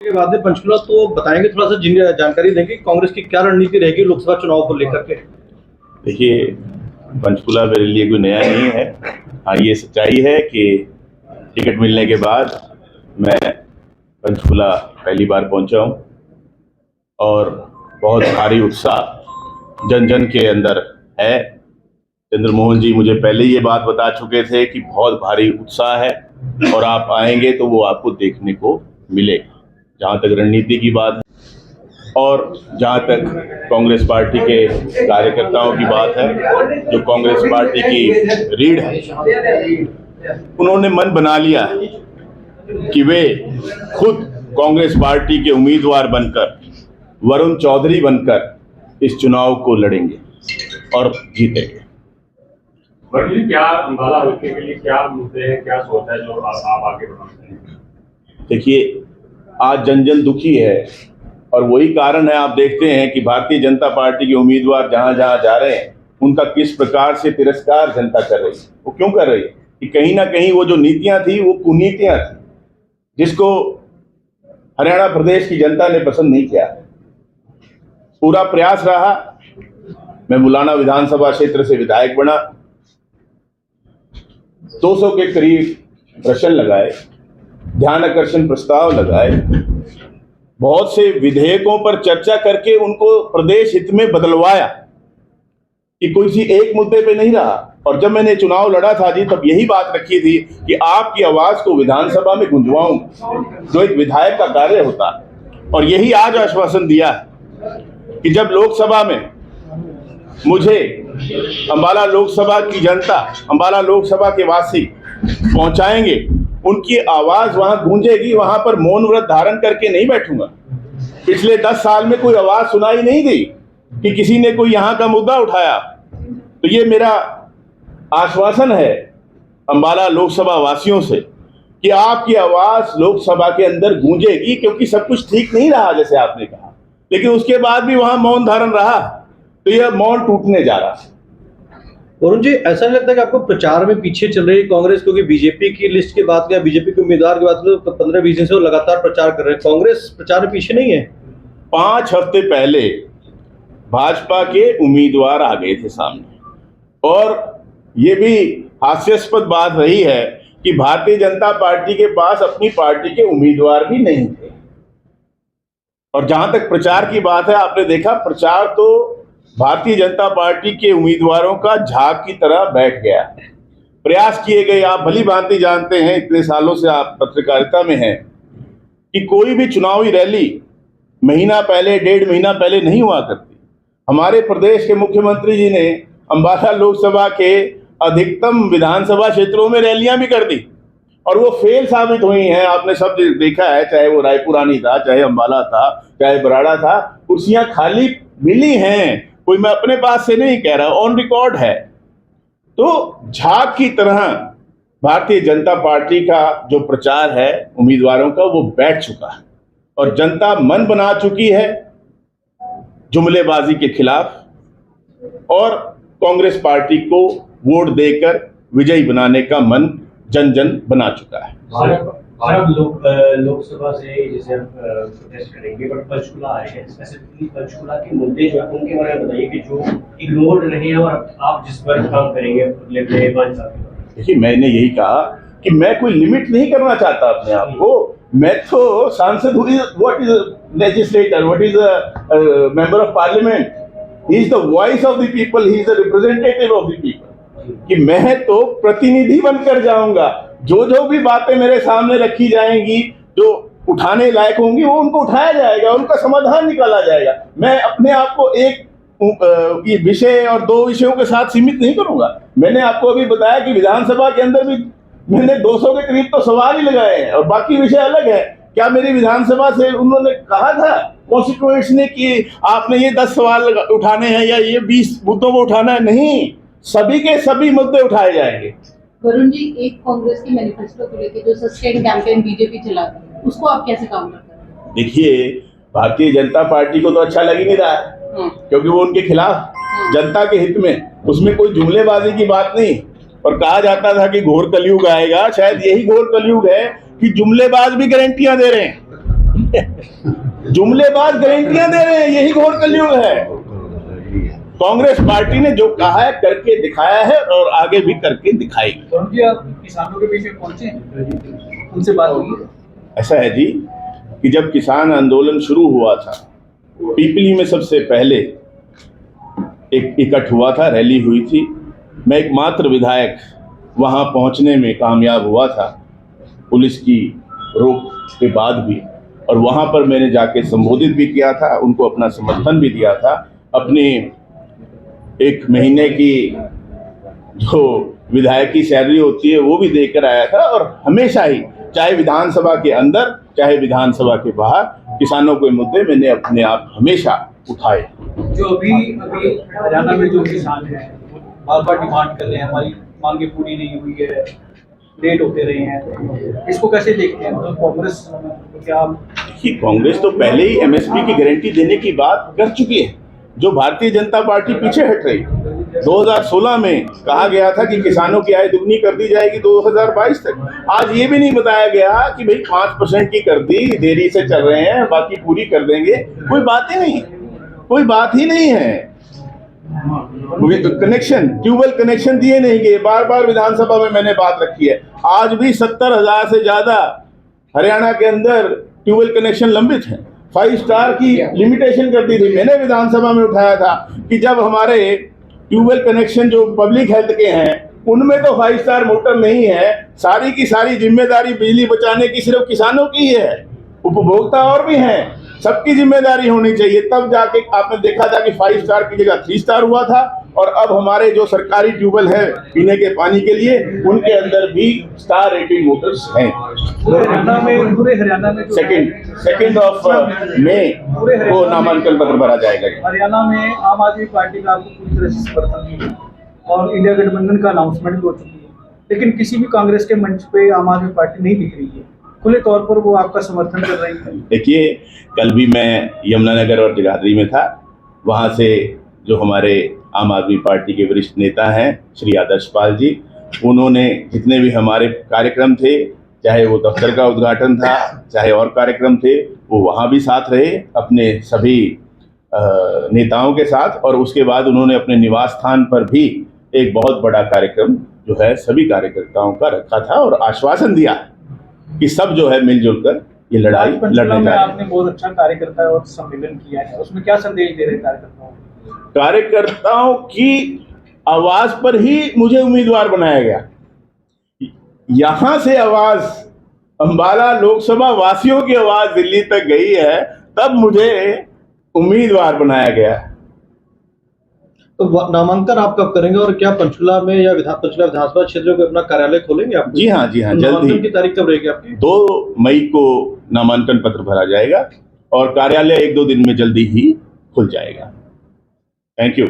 के बाद में पंचकुला तो बताएंगे, थोड़ा सा जानकारी देंगे कांग्रेस की क्या रणनीति रहेगी लोकसभा चुनाव को लेकर के। देखिए, पंचकुला मेरे लिए कोई नया नहीं है। हाँ, ये सच्चाई है कि टिकट मिलने के बाद मैं पंचकुला पहली बार पहुंचा हूं और बहुत भारी उत्साह जन जन के अंदर है। चंद्रमोहन जी मुझे पहले ये बात बता चुके थे कि बहुत भारी उत्साह है और आप आएंगे तो वो आपको देखने को मिलेगा। जहाँ तक रणनीति की बात है और जहाँ तक कांग्रेस पार्टी के कार्यकर्ताओं की बात है, जो कांग्रेस पार्टी की रीढ़ है, उन्होंने मन बना लिया है कि वे खुद कांग्रेस पार्टी के उम्मीदवार बनकर, वरुण चौधरी बनकर इस चुनाव को लड़ेंगे और जीतेंगे। क्या अंबाला हल्के के लिए क्या मुद्दे हैं, क्या सोच है जो आप आगे बढ़ाते हैं? देखिए, आज जन जन दुखी है और वही कारण है, आप देखते हैं कि भारतीय जनता पार्टी के उम्मीदवार जहां जहां जा रहे हैं उनका किस प्रकार से तिरस्कार जनता कर रही है। वो क्यों कर रही है कि कहीं ना कहीं वो जो नीतियां थी वो कुनीतियां थी, जिसको हरियाणा प्रदेश की जनता ने पसंद नहीं किया। पूरा प्रयास रहा, मैं मुलाना विधानसभा क्षेत्र से विधायक बना, 200 के करीब प्रश्न लगाए, ध्यान आकर्षण प्रस्ताव लगाए, बहुत से विधेयकों पर चर्चा करके उनको प्रदेश हित में बदलवाया कि कोई सी एक मुद्दे पे नहीं रहा। और जब मैंने चुनाव लड़ा था जी, तब यही बात रखी थी कि आपकी आवाज को विधानसभा में गुंजवाऊंगा, जो एक विधायक का कार्य होता है। और यही आज आश्वासन दिया है कि जब लोकसभा में मुझे अंबाला लोकसभा की जनता, अंबाला लोकसभा के वासी पहुंचाएंगे, उनकी आवाज वहां गूंजेगी, वहां पर मौन व्रत धारण करके नहीं बैठूंगा। पिछले 10 साल में कोई आवाज सुनाई नहीं दी कि किसी ने कोई यहां का मुद्दा उठाया। तो ये मेरा आश्वासन है अंबाला लोकसभा वासियों से कि आपकी आवाज लोकसभा के अंदर गूंजेगी, क्योंकि सब कुछ ठीक नहीं रहा जैसे आपने कहा, लेकिन उसके बाद भी वहां मौन धारण रहा, तो यह मौन टूटने जा रहा है। वरुण जी, ऐसा नहीं लगता कि आपको प्रचार में पीछे चल रही कांग्रेस, क्योंकि बीजेपी की लिस्ट की बात करें, बीजेपी के उम्मीदवार की बात करें तो 15-20 दिन से वो लगातार प्रचार कर रहे हैं, कांग्रेस प्रचार में पीछे नहीं है। 5 हफ्ते पहले भाजपा के उम्मीदवार आ गए थे सामने, और ये भी हास्यास्पद बात रही है कि भारतीय जनता पार्टी के पास अपनी पार्टी के उम्मीदवार भी नहीं थे। और जहां तक प्रचार की बात है, आपने देखा प्रचार तो भारतीय जनता पार्टी के उम्मीदवारों का झाग की तरह बैठ गया। प्रयास किए गए, आप भली भांति जानते हैं, इतने सालों से आप पत्रकारिता में हैं, कि कोई भी चुनावी रैली महीना पहले, 1.5 महीना पहले नहीं हुआ करती। हमारे प्रदेश के मुख्यमंत्री जी ने अंबाला लोकसभा के अधिकतम विधानसभा क्षेत्रों में रैलियां भी कर दी और वो फेल साबित हुई हैं। आपने सब देखा है, चाहे वो रायपुरानी था, चाहे अंबाला था, चाहे बराड़ा था, कुर्सियां खाली मिली हैं। कोई मैं अपने पास से नहीं कह रहा, ऑन रिकॉर्ड है। तो झाग की तरह भारतीय जनता पार्टी का जो प्रचार है उम्मीदवारों का, वो बैठ चुका है और जनता मन बना चुकी है जुमलेबाजी के खिलाफ, और कांग्रेस पार्टी को वोट देकर विजयी बनाने का मन जन जन बना चुका है। भारत लोकसभा से जैसे हम प्रोटेस्ट करेंगे, बट पंचकुला आए हैं, स्पेसिफिकली पंचकुला के मुद्दे जो है उनके बारे में बताइए कि जो इग्नोर रहे हैं और आप जिस पर काम करेंगे अगले 5 साल के बाद। देखिए, मैंने यही कहा कि मैं कोई लिमिट नहीं करना चाहता अपने आप को। मैं तो सांसद हूँ, what is legislator, what is member of parliament, he is the voice of the people, he is the representative of the people. कि मैं तो प्रतिनिधि बनकर जाऊंगा, जो भी बातें मेरे सामने रखी जाएंगी, जो उठाने लायक होंगी, वो उनको उठाया जाएगा, उनका समाधान निकाला जाएगा। मैं अपने आप को एक विषय और 2 विषयों के साथ सीमित नहीं करूंगा। मैंने आपको अभी बताया कि विधानसभा के अंदर भी मैंने 200 के करीब तो सवाल ही लगाए हैं और बाकी विषय अलग है। क्या मेरी विधानसभा से उन्होंने कहा था कॉन्स्टिट्यूएंट्स ने कि आपने ये 10 सवाल उठाने हैं या ये 20 मुद्दों को उठाना है? नहीं, सभी के सभी मुद्दे उठाए जाएंगे। वरुण जी, एक कांग्रेस की मैनिफेस्टो को लेकर जो सस्टेन कैंपेन बीजेपी चलाती है, उसको आप कैसे काउंटर करते हैं? देखिए, भारतीय जनता पार्टी को तो अच्छा लग ही नहीं रहा है, क्योंकि वो उनके खिलाफ, जनता के हित में, उसमें कोई जुमलेबाजी की बात नहीं। और कहा जाता था कि घोर कलयुग आएगा, शायद यही घोर कलयुग है कि जुमलेबाज भी गारंटियां दे रहे हैं। जुमलेबाज गारंटियां दे रहे हैं, यही घोर कलयुग है। कांग्रेस पार्टी ने जो कहा है करके दिखाया है और आगे भी करके दिखाएगी। वरुण जी, आप किसानों के बीच में पहुंचे हैं, उनसे बात हुई है? ऐसा है जी कि जब किसान आंदोलन शुरू हुआ था, पीपली में सबसे पहले एक इकट्ठ हुआ था, रैली हुई थी। मैं एकमात्र विधायक वहां पहुंचने में कामयाब हुआ था, पुलिस की रोक के बाद भी, और वहां पर मैंने जाके संबोधित भी किया था, उनको अपना समर्थन भी दिया था। अपनी 1 महीने की जो विधायकी सैलरी होती है वो भी देकर आया था, और हमेशा ही चाहे विधानसभा के अंदर चाहे विधानसभा के बाहर किसानों के मुद्दे मैंने अपने आप हमेशा उठाए। जो अभी हरियाणा में जो किसान हैं बार बार डिमांड कर रहे हैं, हमारी मांगे पूरी नहीं हुई है, लेट होते रहे हैं, इसको कैसे देखते हैं? मतलब कांग्रेस क्या? देखिए, कांग्रेस तो पहले ही एमएसपी की गारंटी देने की बात कर चुकी है, जो भारतीय जनता पार्टी पीछे हट रही। 2016 में कहा गया था कि किसानों की आय दुगनी कर दी जाएगी 2022 तक। आज ये भी नहीं बताया गया कि भाई 5% की कर दी, देरी से चल रहे हैं, बाकी पूरी कर देंगे। कोई बात ही नहीं, कोई बात ही नहीं है। कनेक्शन, ट्यूबवेल कनेक्शन दिए नहीं गए, बार बार विधानसभा में मैंने बात रखी है। आज भी 70,000 से ज्यादा हरियाणा के अंदर ट्यूबवेल कनेक्शन लंबित हैं। 5 स्टार की लिमिटेशन कर दी थी, मैंने विधानसभा में उठाया था कि जब हमारे ट्यूबवेल कनेक्शन जो पब्लिक हेल्थ के हैं उनमें तो 5 स्टार मोटर नहीं है, सारी की सारी जिम्मेदारी बिजली बचाने की सिर्फ किसानों की है, उपभोक्ता और भी हैं, सबकी जिम्मेदारी होनी चाहिए। तब जाके आपने देखा था कि 5 स्टार की जगह 3 स्टार हुआ था, और अब हमारे जो सरकारी ट्यूबवेल है पीने के पानी के लिए उनके अंदर भी स्टार रेटिंग मोटर्स हैं। पूरे हरियाणा में सेकेंड ऑफ मई को नामांकन पत्र भरा जाएगा। हरियाणा में आम आदमी पार्टी का आपको पूरी तरह से समर्थन नहीं है और इंडिया गठबंधन का अनाउंसमेंट भी हो चुकी है, लेकिन किसी भी कांग्रेस के मंच पे आम आदमी पार्टी नहीं दिख रही है, खुले तौर पर वो आपका समर्थन कर रही है। देखिए, कल भी मैं यमुनानगर और जगाधरी में था, वहाँ से जो हमारे आम आदमी पार्टी के वरिष्ठ नेता हैं श्री आदर्श पाल जी, उन्होंने जितने भी हमारे कार्यक्रम थे, चाहे वो दफ्तर का उद्घाटन था चाहे और कार्यक्रम थे, वो वहाँ भी साथ रहे अपने सभी नेताओं के साथ, और उसके बाद उन्होंने अपने निवास स्थान पर भी एक बहुत बड़ा कार्यक्रम जो है सभी कार्यकर्ताओं का रखा था, और आश्वासन दिया कि सब जो है मिलजुल कर ये लड़ाई लड़ने में जा रहे हैं। आपने बहुत अच्छा कार्यकर्ता और सम्मेलन किया है, उसमें क्या संदेश दे रहे हैं कार्यकर्ताओं? कार्यकर्ताओं की आवाज पर ही मुझे उम्मीदवार बनाया गया। यहां से आवाज, अंबाला लोकसभा वासियों की आवाज दिल्ली तक गई है, तब मुझे उम्मीदवार बनाया गया। तो नामांकन आप कब करेंगे, और क्या पंचकुला में या पंचकुला विधानसभा क्षेत्र में अपना कार्यालय खोलेंगे आप? जी हाँ, जल्द ही। नामांकन की तारीख कब रहेगी आपकी? 2 मई को नामांकन पत्र भरा जाएगा और कार्यालय 1-2 दिन में जल्दी ही खुल जाएगा। Thank you.